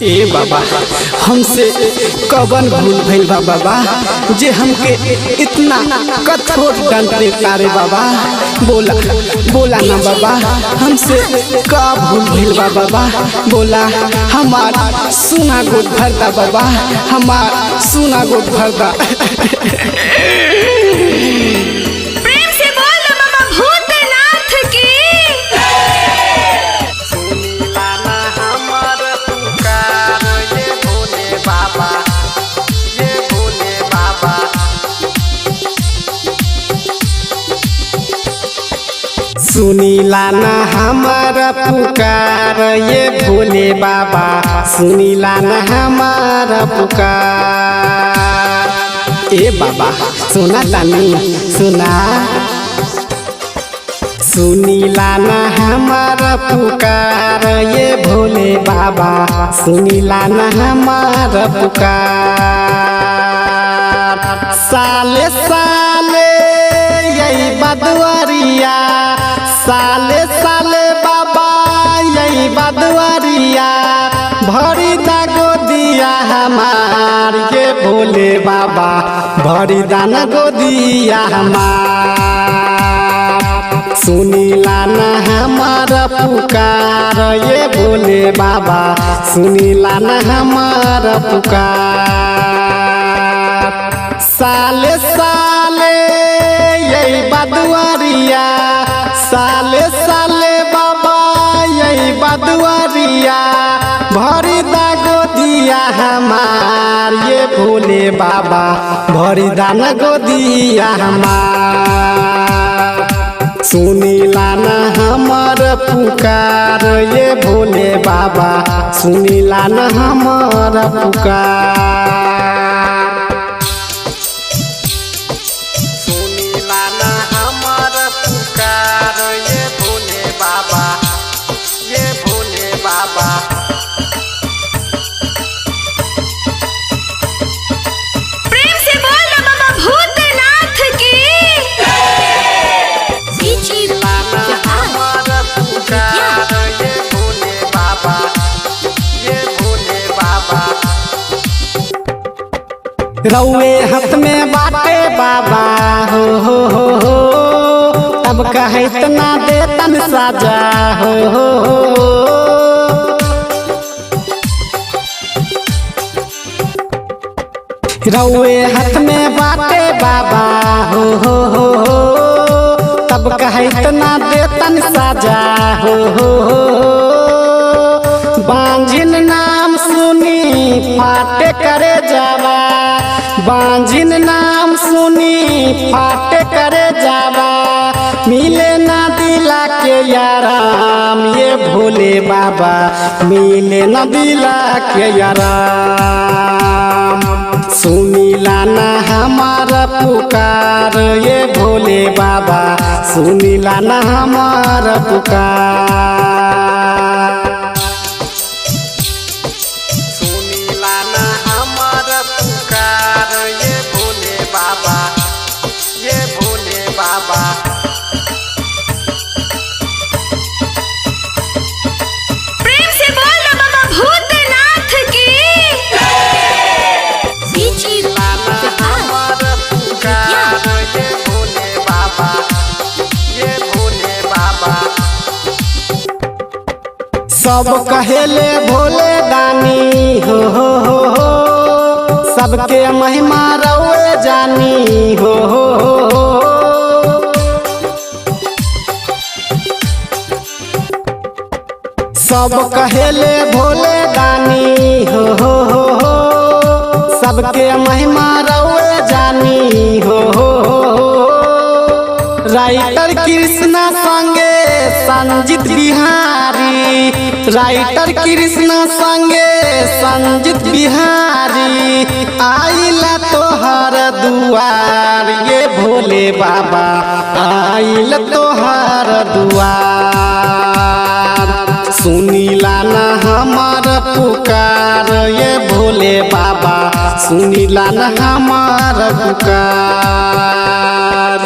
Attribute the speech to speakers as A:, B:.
A: ए बाबा हमसे कवन भूल भइल बा बाबा जे हमके इतना कठोर डांटे तारे बाबा। बोला बोला ना बाबा हमसे का भूल भइल बा बाबा। बोला हमार सुना गोद भरदा बाबा, हमार सुना गोद भरदा। सुनीला ना हमारा पुकार ये भोले बाबा, सुनीला ना हमारा पुकार। ए बाबा सुना तानी सुना, सुनीला ना हमारा पुकार ये भोले बाबा, सुनीला ना हमारा पुकार। साले साले यही बदवरिया, साले साले बाबा यही बदवरिया, भरी दागो दिया हमार ये भोले बाबा, भरी दान गोदिया हमार। सुनीला ना हमारा पुकार ये भोले बाबा, सुनीला ना हमारा पुकार। साले साले यही बदवरिया, साले साले बाबा यही बदवरिया, भरी दागो दिया हमार ये भोले बाबा, भरी दान गोदिया हमार। सुनीला ना हमार पुकार ये भोले बाबा, सुनीला ना हमार पुकार। सुनीला ना हमार पुकार ये भोले बाबा, ये भोले बाबा।
B: प्रेम से बोल बाबा भूतनाथ की।
A: सुनीला ना हमार पुकार ये भोले बाबा, ये भोले बाबा। रउए हाथ में बाटे बाबा हो तब कहे इतना देतन साजा हो। रउए हाथ में बाटे बाबा हो तब कहे इतना देतन साजा हो। बांझिन नाम सुनी फाटे करे जावा, बांझिन नाम सुनी फाटे करे जावा, मिले ना दिला के याराम ये भोले बाबा, मिले ना दिला के याराम। सुनीला ना हमारा पुकार ये भोले बाबा, सुनीला ना हमारा पुकार। सुनीला ना हमारा पुकार ये भोले बाबा, ये भोले बाबा।
B: प्रेम से बोल बाबा भूतनाथ की।
A: सुनीला ना हमारा पुकार ये भोले बाबा, ये भोले बाबा। सब कहेले भोले दानी हो सबके महिमा रउए जानी हो। सब कहेले भोले दानी हो सबके महिमा रउए जानी हो। राइटर कृष्णा संगे संजीत बिहारी, राइटर कृष्णा संगे संजीत बिहारी, आइला तोहर दुआर ये भोले बाबा, आइला तोहर दुआर। सुनीला ना हमार पुकार ये भोले बाबा, सुनीला ना हमार पुकार।